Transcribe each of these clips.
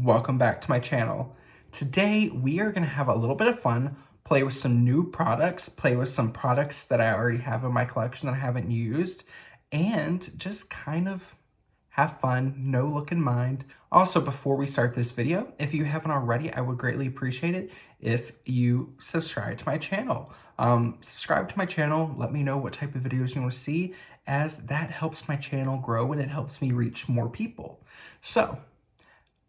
Welcome back to my channel. Today we are going to have a little bit of fun, play with some new products, play with some products that I already have in my collection that I haven't used, and just kind of have fun, no look in mind. Also, before we start this video, if you haven't already, I would greatly appreciate it if you subscribe to my channel. Subscribe to my channel, let me know what type of videos you want to see, as that helps my channel grow and it helps me reach more people. So,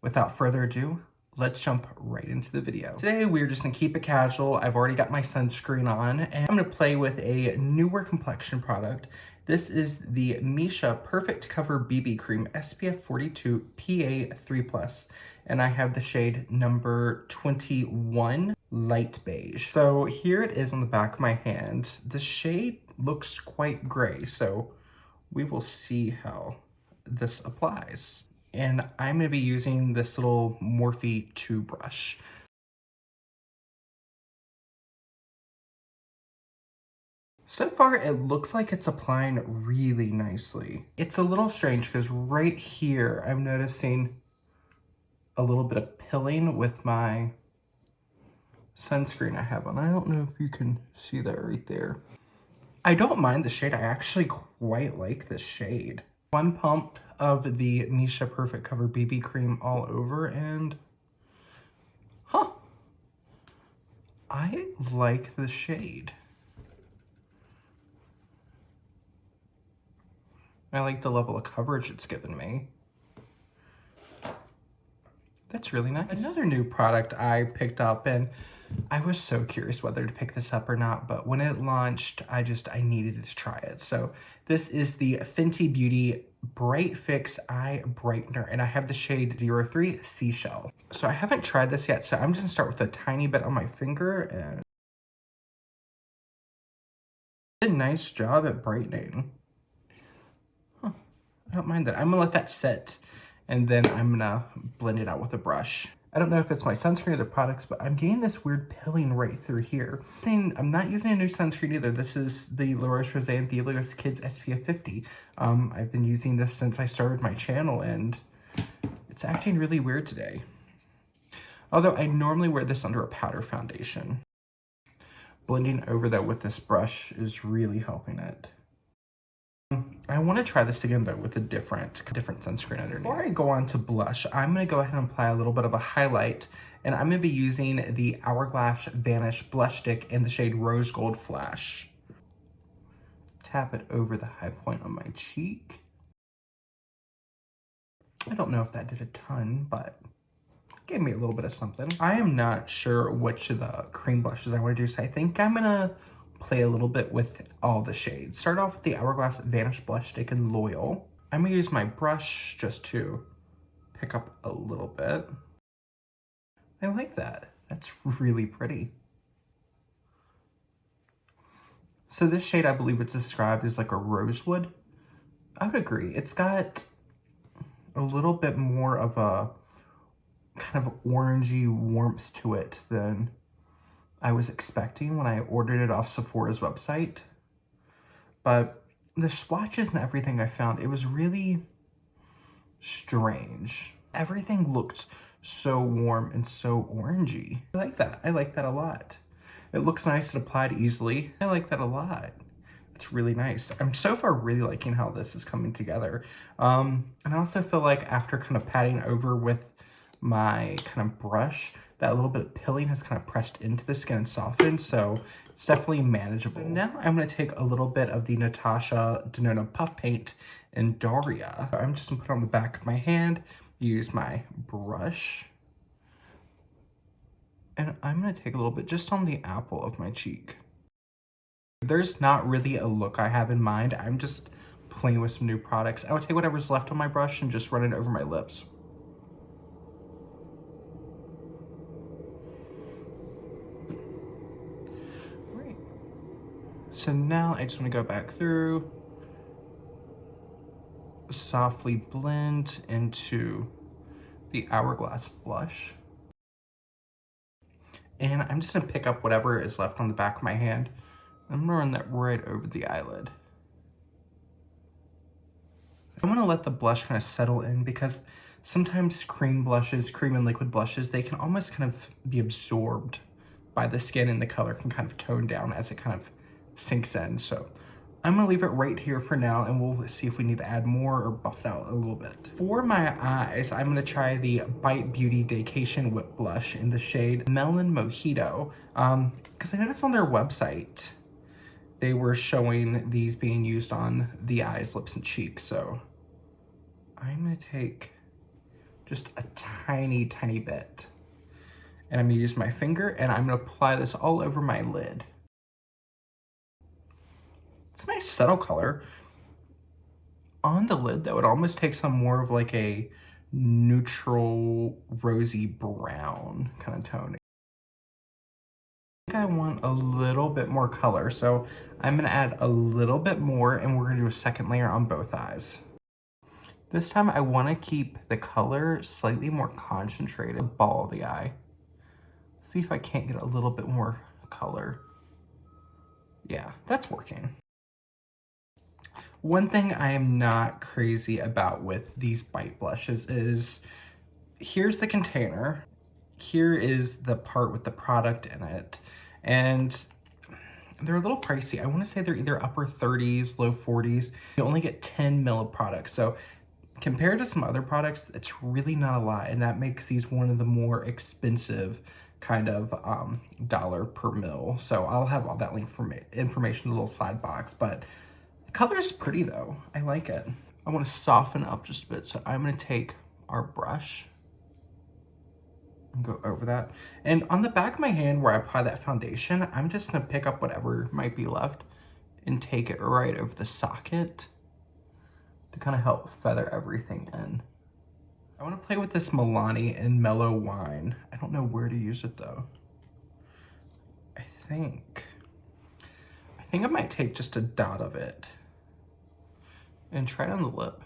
without further ado, let's jump right into the video. Today, we're just gonna keep it casual. I've already got my sunscreen on, and I'm gonna play with a newer complexion product. This is the Misha Perfect Cover BB Cream SPF 42 PA 3+, and I have the shade number 21, Light Beige. So here it is on the back of my hand. The shade looks quite gray, so we will see how this applies. And I'm going to be using this little Morphe 2 brush. So far, it looks like it's applying really nicely. It's a little strange because right here, I'm noticing a little bit of pilling with my sunscreen I have on. I don't know if you can see that right there. I don't mind the shade. I actually quite like this shade. One pump of the Misha Perfect Cover BB Cream all over, and I like the shade. I like the level of coverage it's given me. That's really nice. Another new product I picked up, and I was so curious whether to pick this up or not, but when it launched, I needed to try it. So this is the Fenty Beauty Bright Fix Eye Brightener, and I have the shade 03 Seashell. So I haven't tried this yet, so I'm just gonna start with a tiny bit on my finger, and did a nice job at brightening. I don't mind that. I'm gonna let that sit, and then I'm gonna blend it out with a brush. I don't know if it's my sunscreen or the products, but I'm getting this weird pilling right through here. I'm not using a new sunscreen either. This is the La Roche-Posay and Thelios Kids SPF 50. I've been using this since I started my channel, and it's acting really weird today. Although I normally wear this under a powder foundation. Blending over that with this brush is really helping it. I want to try this again though with a different sunscreen underneath. Before I go on to blush, I'm going to go ahead and apply a little bit of a highlight, and I'm going to be using the Hourglass Vanish Blush Stick in the shade Rose Gold Flash. Tap it over the high point on my cheek. I don't know if that did a ton, but gave me a little bit of something. I am not sure which of the cream blushes I want to do, so I think I'm going to play a little bit with all the shades. Start off with the Hourglass Vanish Blush Stick in Loyal. I'm gonna use my brush just to pick up a little bit. I like that. That's really pretty. So this shade, I believe it's described as like a rosewood. I would agree. It's got a little bit more of a kind of orangey warmth to it than I was expecting when I ordered it off Sephora's website. But the swatches and everything I found, it was really strange. Everything looked so warm and so orangey. I like that. I like that a lot. It looks nice and applied easily. I like that a lot. It's really nice. I'm so far really liking how this is coming together. And I also feel like after kind of patting over with my kind of brush, that little bit of pilling has kind of pressed into the skin and softened, so it's definitely manageable. Now I'm going to take a little bit of the Natasha Denona Puff Paint in Daria. I'm just going to put it on the back of my hand, use my brush, and I'm going to take a little bit just on the apple of my cheek. There's not really a look I have in mind. I'm just playing with some new products. I would take whatever's left on my brush and just run it over my lips. So now I just want to go back through, softly blend into the Hourglass blush. And I'm just going to pick up whatever is left on the back of my hand. I'm going to run that right over the eyelid. I'm going to let the blush kind of settle in because sometimes cream blushes, cream and liquid blushes, they can almost kind of be absorbed by the skin, and the color can kind of tone down as it kind of sinks in. So I'm gonna leave it right here for now, and we'll see if we need to add more or buff it out a little bit. For my eyes, I'm gonna try the Bite Beauty Daycation Whip Blush in the shade Melon Mojito, because I noticed on their website, they were showing these being used on the eyes, lips, and cheeks. So I'm gonna take just a tiny, tiny bit, and I'm gonna use my finger, and I'm gonna apply this all over my lid. It's a nice subtle color. On the lid though, it almost takes on more of like a neutral rosy brown kind of tone. I think I want a little bit more color, so I'm gonna add a little bit more, and we're gonna do a second layer on both eyes. This time I wanna keep the color slightly more concentrated, ball of the eye. See if I can't get a little bit more color. Yeah, that's working. One thing I am not crazy about with these Bite blushes is, here's the container, here is the part with the product in it, and they're a little pricey. I want to say they're either upper 30s, low 40s. You only get 10 ml of product, so compared to some other products, it's really not a lot, and that makes these one of the more expensive kind of dollar per mil. So I'll have all that link for information in the little side box, but the color is pretty though. I like it. I want to soften up just a bit, so I'm going to take our brush and go over that. And on the back of my hand where I apply that foundation, I'm just going to pick up whatever might be left and take it right over the socket to kind of help feather everything in. I want to play with this Milani in Mellow Wine. I don't know where to use it though. I think I might take just a dot of it and try it on the lip.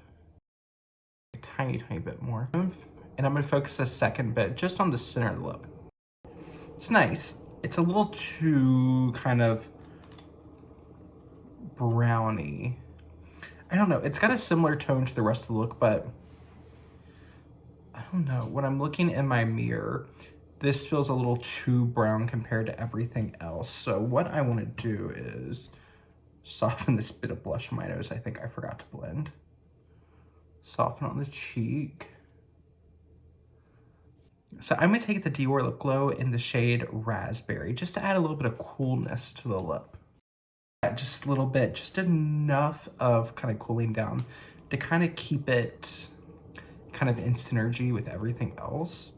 A tiny, tiny bit more. And I'm gonna focus a second bit just on the center of the lip. It's nice. It's a little too kind of browny. I don't know. It's got a similar tone to the rest of the look, but I don't know. When I'm looking in my mirror, this feels a little too brown compared to everything else. So what I want to do is soften this bit of blush on my nose. I think I forgot to blend. Soften on the cheek. So I'm going to take the Dior Lip Glow in the shade Raspberry just to add a little bit of coolness to the lip. Just a little bit, just enough of kind of cooling down to kind of keep it kind of in synergy with everything else.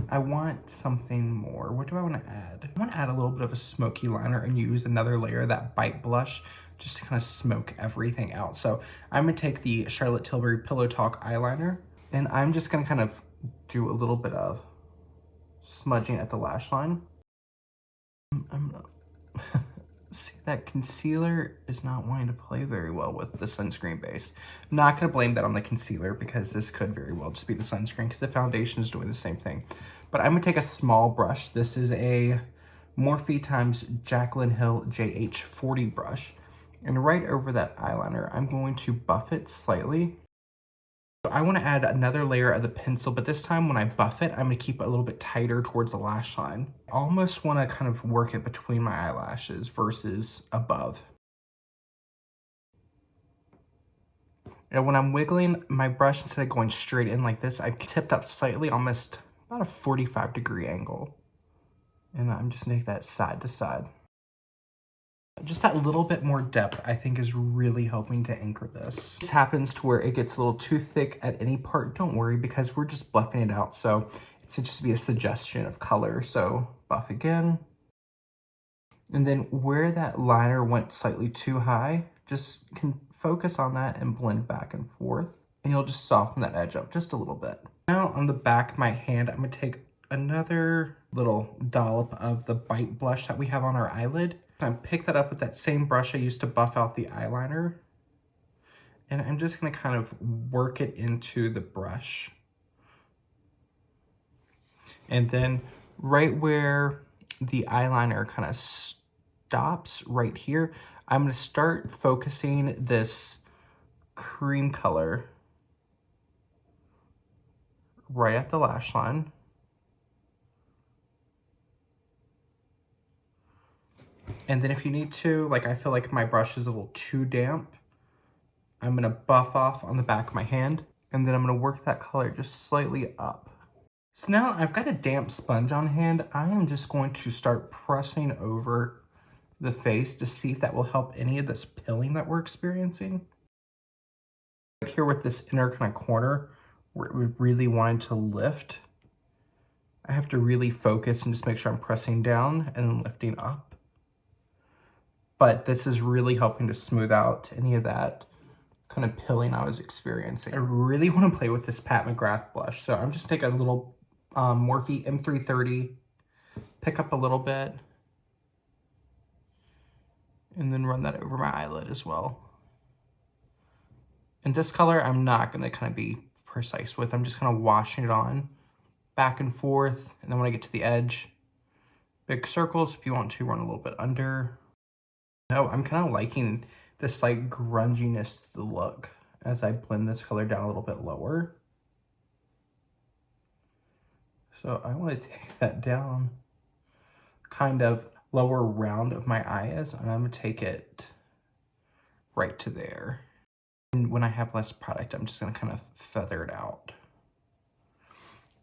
I want something more. What do I want to add? I want to add a little bit of a smoky liner and use another layer of that Bite blush just to kind of smoke everything out. So I'm going to take the Charlotte Tilbury Pillow Talk eyeliner, and I'm just going to kind of do a little bit of smudging at the lash line. See, that concealer is not wanting to play very well with the sunscreen base. I'm not going to blame that on the concealer because this could very well just be the sunscreen because the foundation is doing the same thing. But I'm going to take a small brush. This is a Morphe times Jaclyn Hill JH40 brush. And right over that eyeliner, I'm going to buff it slightly. So I want to add another layer of the pencil, but this time when I buff it, I'm going to keep it a little bit tighter towards the lash line. I almost want to kind of work it between my eyelashes versus above. And when I'm wiggling my brush, instead of going straight in like this, I've tipped up slightly, almost about a 45-degree angle. And I'm just making that side to side. Just that little bit more depth, I think, is really helping to anchor this. This happens to where it gets a little too thick at any part. Don't worry, because we're just buffing it out. So it's just be a suggestion of color. So buff again. And then where that liner went slightly too high, just can focus on that and blend back and forth. And you'll just soften that edge up just a little bit. Now on the back of my hand, I'm going to take another little dollop of the Bite blush that we have on our eyelid. I pick that up with that same brush I used to buff out the eyeliner. And I'm just going to kind of work it into the brush. And then right where the eyeliner kind of stops right here, I'm going to start focusing this cream color right at the lash line. And then if you need to, like I feel like my brush is a little too damp, I'm gonna buff off on the back of my hand, and then I'm gonna work that color just slightly up. So now I've got a damp sponge on hand. I am just going to start pressing over the face to see if that will help any of this pilling that we're experiencing. Right here with this inner kind of corner where we really wanted to lift, I have to really focus and just make sure I'm pressing down and then lifting up. But this is really helping to smooth out any of that kind of pilling I was experiencing. I really want to play with this Pat McGrath blush. So I'm just taking a little Morphe M330, pick up a little bit, and then run that over my eyelid as well. And this color, I'm not going to kind of be precise with. I'm just kind of washing it on back and forth. And then when I get to the edge, big circles. If you want to, run a little bit under. No, I'm kind of liking this like grunginess to the look as I blend this color down a little bit lower. So I want to take that down kind of lower round of my eyes, and I'm going to take it right to there. And when I have less product, I'm just going to kind of feather it out.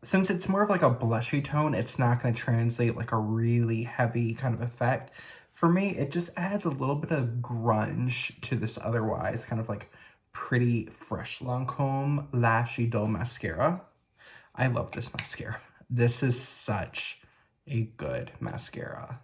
Since it's more of like a blushy tone, it's not going to translate like a really heavy kind of effect. For me, it just adds a little bit of grunge to this otherwise kind of like pretty fresh Lancome Lashy Dull Mascara. I love this mascara. This is such a good mascara.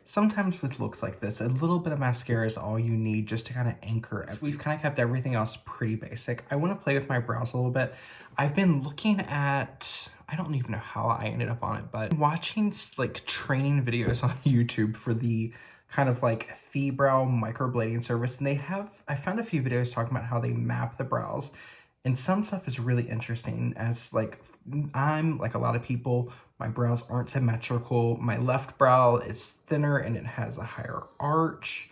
Sometimes with looks like this, a little bit of mascara is all you need just to kind of anchor it. We've kind of kept everything else pretty basic. I want to play with my brows a little bit. I've been looking at, I don't even know how I ended up on it, but watching like training videos on YouTube for the kind of like Fee-Brow microblading service. And I found a few videos talking about how they map the brows. And some stuff is really interesting as like, I'm like a lot of people, my brows aren't symmetrical. My left brow is thinner and it has a higher arch.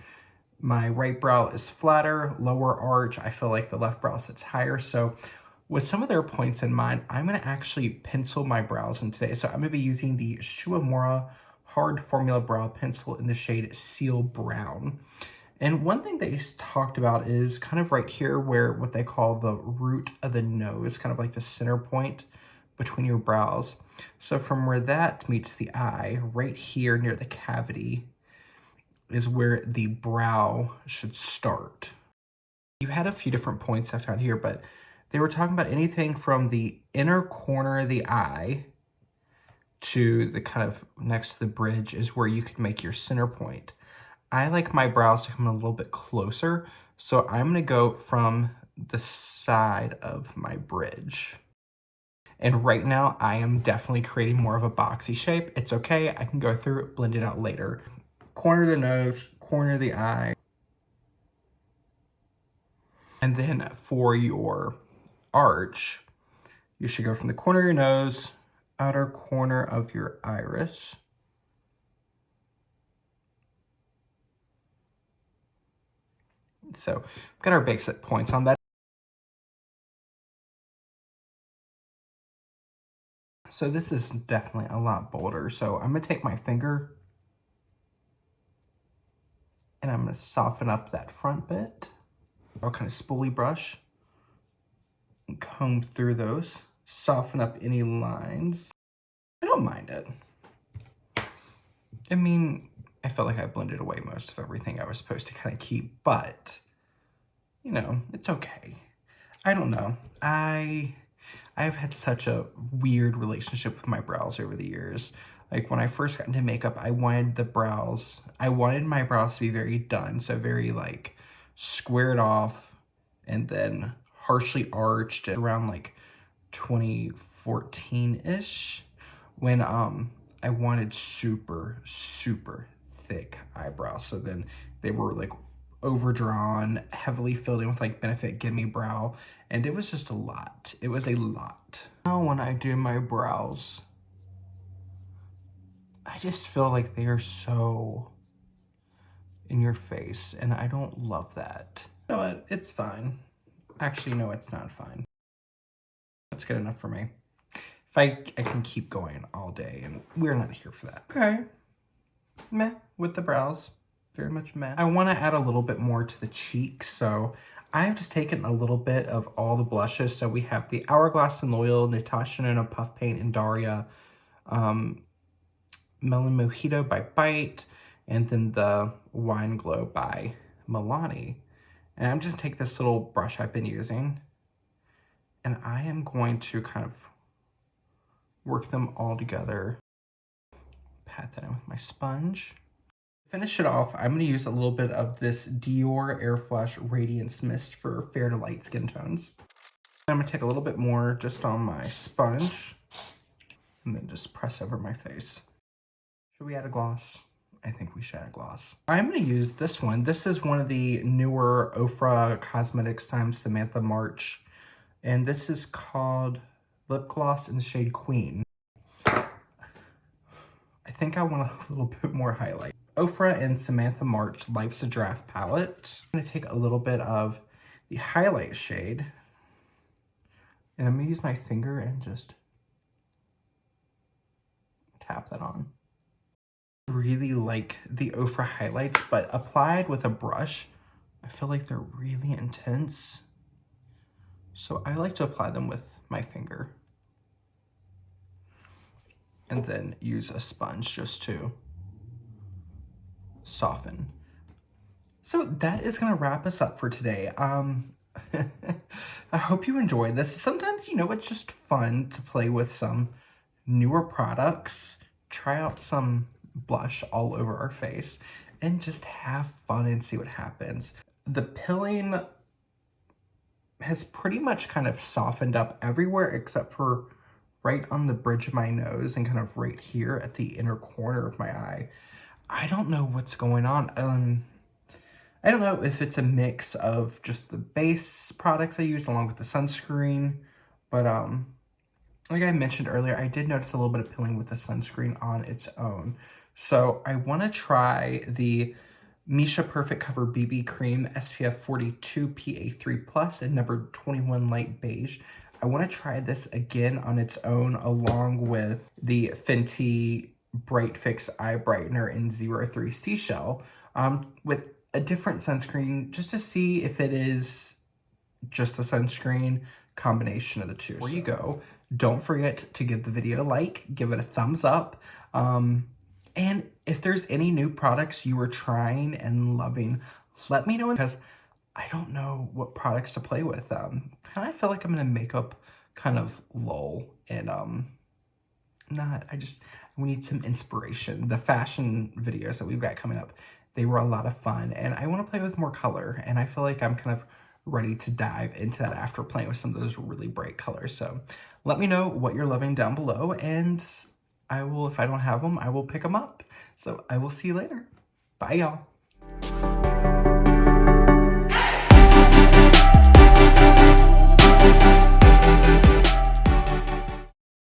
My right brow is flatter, lower arch. I feel like the left brow sits higher. So with some of their points in mind, I'm gonna actually pencil my brows in today. So I'm gonna be using the Shuamura Hard Formula Brow Pencil in the shade Seal Brown. And one thing they talked about is kind of right here where what they call the root of the nose, kind of like the center point between your brows. So from where that meets the eye, right here near the cavity is where the brow should start. You had a few different points I found here, but they were talking about anything from the inner corner of the eye to the kind of next to the bridge is where you could make your center point. I like my brows to come a little bit closer, so I'm gonna go from the side of my bridge. And right now, I am definitely creating more of a boxy shape. It's okay, I can go through it, blend it out later. Corner of the nose, corner of the eye. And then for your arch, you should go from the corner of your nose, outer corner of your iris. So we've got our basic points on that. So this is definitely a lot bolder. So I'm gonna take my finger and I'm gonna soften up that front bit. I'll kind of spoolie brush and comb through those, soften up any lines. I don't mind it. I mean, I felt like I blended away most of everything I was supposed to kind of keep, but you know, it's okay. I don't know. I've had such a weird relationship with my brows over the years. Like when I first got into makeup, I wanted my brows to be very done. So very like squared off and then harshly arched around like 2014-ish when I wanted super, super thick eyebrows. So then they were like overdrawn, heavily filled in with like Benefit Gimme Brow, and it was just a lot. It was a lot. Now when I do my brows, I just feel like they are so in your face, and I don't love that. You know what? It's fine. Actually, no, it's not fine. That's good enough for me. I can keep going all day, and we're not here for that. Okay. Meh with the brows. Very much meh. I want to add a little bit more to the cheeks, so I've just taken a little bit of all the blushes. So we have the Hourglass and Loyal, Natasha Denona Puff Paint, and Daria Melon Mojito by Bite, and then the Wine Glow by Milani. And I'm just take this little brush I've been using, and I am going to kind of work them all together. Pat that in with my sponge. Finish it off, I'm going to use a little bit of this Dior Air Flush Radiance Mist for fair to light skin tones. I'm going to take a little bit more just on my sponge, and then just press over my face. Should we add a gloss? I think we should add a gloss. I'm going to use this one. This is one of the newer Ofra Cosmetics times Samantha March, and this is called Lip Gloss in the shade Queen. I think I want a little bit more highlight. Ofra and Samantha March Life's a Draft palette. I'm going to take a little bit of the highlight shade, and I'm going to use my finger and just tap that on. I really like the Ofra highlights, but applied with a brush, I feel like they're really intense. So I like to apply them with my finger, and then use a sponge just to soften. So that is gonna wrap us up for today. I hope you enjoyed this. Sometimes, you know, it's just fun to play with some newer products, try out some blush all over our face, and just have fun and see what happens. The pilling has pretty much kind of softened up everywhere except for right on the bridge of my nose and kind of right here at the inner corner of my eye. I don't know what's going on. I don't know if it's a mix of just the base products I use along with the sunscreen, but like I mentioned earlier, I did notice a little bit of pilling with the sunscreen on its own. So I want to try the Misha Perfect Cover BB Cream SPF 42 PA3+ in number 21 Light Beige. I want to try this again on its own along with the Fenty Bright Fix Eye Brightener in 03 Seashell with a different sunscreen just to see if it is just the sunscreen combination of the two. Before you go, don't forget to give the video a like, give it a thumbs up, and if there's any new products you are trying and loving, let me know, because I don't know what products to play with. I feel like I'm in a makeup kind of lull, and we need some inspiration. The fashion videos that we've got coming up, they were a lot of fun, and I want to play with more color, and I feel like I'm kind of ready to dive into that after playing with some of those really bright colors. So let me know what you're loving down below, and I will, if I don't have them, I will pick them up. So I will see you later. Bye, y'all.